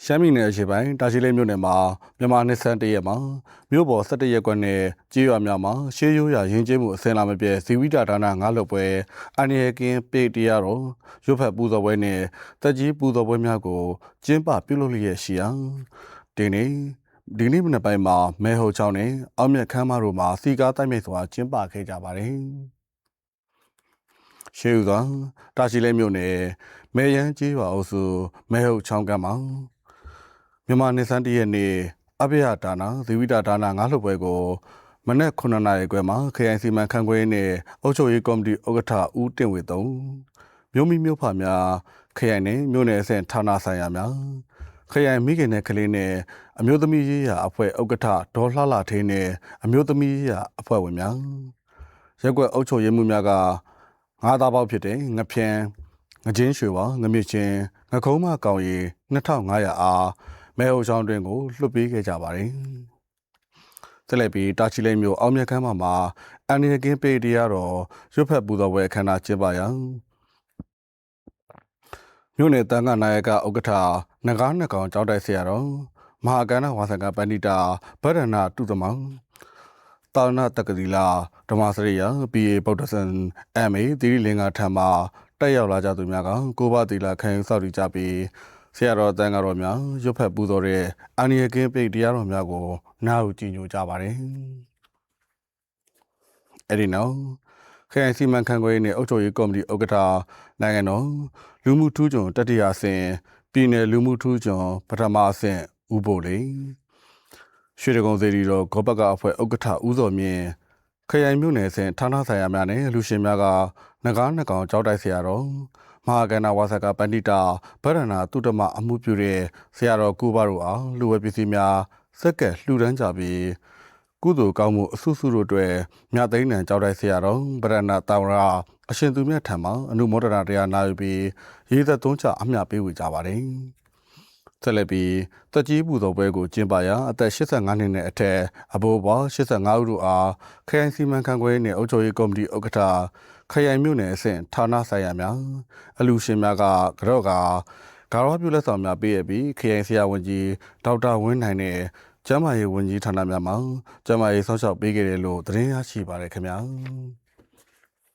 ရှမ်းပြည်နယ်အရှေ့ပိုင်းတာချီလိတ်မြို့နယ်မှာမြန်မာနှစ်ဆန်းတရက်မှာမြို့ပေါ်17ရက်ကွက်နဲ့ကြေးရွာများမှာရှေးရိုးရာယဉ်ကျေးမှုအစဉ်လာမပြည့်ဇီဝိတဒါနငါးလွတ်ပွဲအန္တရာယ်ကင်းပေတရားတော်ရွတ်ဖက်ပူဇော်ပွဲနဲ့တက်ကြီးပူဇော်ပွဲများကိုကျင်းပပြုလုပ်လျက်ရှိရာဒီနေ့မနက်ပိုင်းမှာမဲဟုတ်ချောင်းနဲ့အောင်မြတ်ခမ်းမတို့မှာစီကားတိုက်မြိုက်စွာကျင်းပခဲ့ကြပါတယ်ရှေးဥစွာတာချီလိတ်မြို့နယ်မဲရန်ကြေးရွာအုပ်စုမဲဟုတ်ချောင်းကမ်းမှာမြန်မာနှစ်ဆန်းတရက်နေ့အဘိယဒါနာဇီဝိတဒါနာငါးလှုပ်ပွဲကိုမနက်9:00နာရီခွဲမှာခရိုင်စီမံခန့်ခွဲနဲ့အုပ်ချုပ်ရေးကော်မတီဥက္ကဋ္ဌဦးတင့်ဝေသုံးမြို့မိမြို့ဖများခရိုင်နဲ့မြို့နယ်အဆင့်ဌာနဆိုင်ရာများခရိုင်မိခင်နဲ့ကလေးနဲ့အမျိုးသမီးရေးရာအဖွဲ့ဥက္ကဋ္ဌဒေါ်လှလှထေးနဲ့အမျိုးသမီးရေးရာအဖွဲ့ဝင်များရက်ကွက်အုပ်ချုပ်ရေးမှုများကငါးသားပေါက်ဖြစ်တဲ့ငဖြန်ငချင်းရွှေဝါငမြချင်းငခုံးမကောင်ရီ2500အားမဲဟုတ်ချောင်းတွင်ကိုလွှတ်ပေးခဲ့ကြပါတယ်။ဆက်လက်ပြီးတာချီလိတ်မြို့အောင်မြတ်ခမ်းမှာအန္တရာယ်ကင်းပေတရားတော်ရွတ်ဖက်ပူဇော်ပွဲအခမ်းအနားကျင်းပရာမြို့နယ်တန်ခါနာယကဥက္ကဋ္ဌနဂါးနှစ်ကောင်ကြောက်တိုက်ဆရာတော်မဟာကန္နဝါစကပန္တိတာဗဒ္ဒနာတုသမောင်တာနာတက္ကသီလာဓမ္မစရိယ PA ဗုဒ္ဓဆန် MA သီရိလင်္ကာထံမှတက်ရောက်လာကြသူများကကိုးပါးသီလာခံယူဆောက်တည်ကြပြီးဆရာတော်တန်ခါတော်များရွတ်ဖက်ပူဇော်တဲ့အန္တရာယ်ကင်းပိတ်တရားတော်များကိုနားယူကြည်ညိုကြပါတယ်။အဲဒီနောက်ခရိုင်စီမံခန့်ခွဲရေးနဲ့အုပ်ချုပ်ရေးကော်မတီဥက္ကဋ္ဌနိုင်ငံတော်လူမှုထူးချွန်တတိယအဆင့်ပြည်နယ်လူမှုထူးချွန်ပထမအဆင့်ဦးဘိုလေရွှေတကုံစေတီတော်ဂောဘကအဖွဲ့ဥက္ကဋ္ဌဦးစောမြင့်ခရိုင်မြို့နယ်အဆင့်ဌာနဆိုင်ရာများနဲ့လူရှင်များကနဂါးနှစ်ကောင်ကြောက်တိုက်ဆရာတော်မဟာကန္နဝါစကပန္တိတာဗဒ္ဒနာတုတမအမှုပြုတဲ့ဆရာတော်ကိုပါတို့အားလူဝဲပစ္စည်းများစက်ကက်လှူဒန်းကြပြီးကုသိုလ်ကောင်းမှုအဆုစုတို့အတွက်မြတ်သိန်းနံကြောက်တိုက်ဆရာတော်ဗဒ္ဒနာတာဝရအရှင်သူမြတ်ထံမှအနုမောဒနာတရားနာယူပြီးရေးသက်သုံးချအမျှပေးဝေကြပါတယ်။ဆက်လက်ပြီးတက်ကြီးပူဇော်ပွဲကိုကျင်းပရာအသက်85နှစ်နဲ့အထက်အဘိုးဘွား85ဦးတို့အားခရိုင်စီမံခန့်ခွဲရေးနဲ့အုပ်ချုပ်ရေးကော်မတီဥက္ကဋ္ဌခရိုင်မြို့နယ်အဆင့်ဌာနဆိုင်ရာများအလူရှင်များကကြော့ကဂါရဝပြုလက်ဆောင်များပေးရပြီးခရိုင်ဆရာဝန်ကြီးဒေါက်တာဝင်းနိုင်နဲ့ကျန်းမာရေးဝန်ကြီးဌာနများမှကျန်းမာရေးစောင့်ရှောက်ပေးခဲ့တယ်လို့သတင်းရရှိပါတယ်ခင်ဗျာ။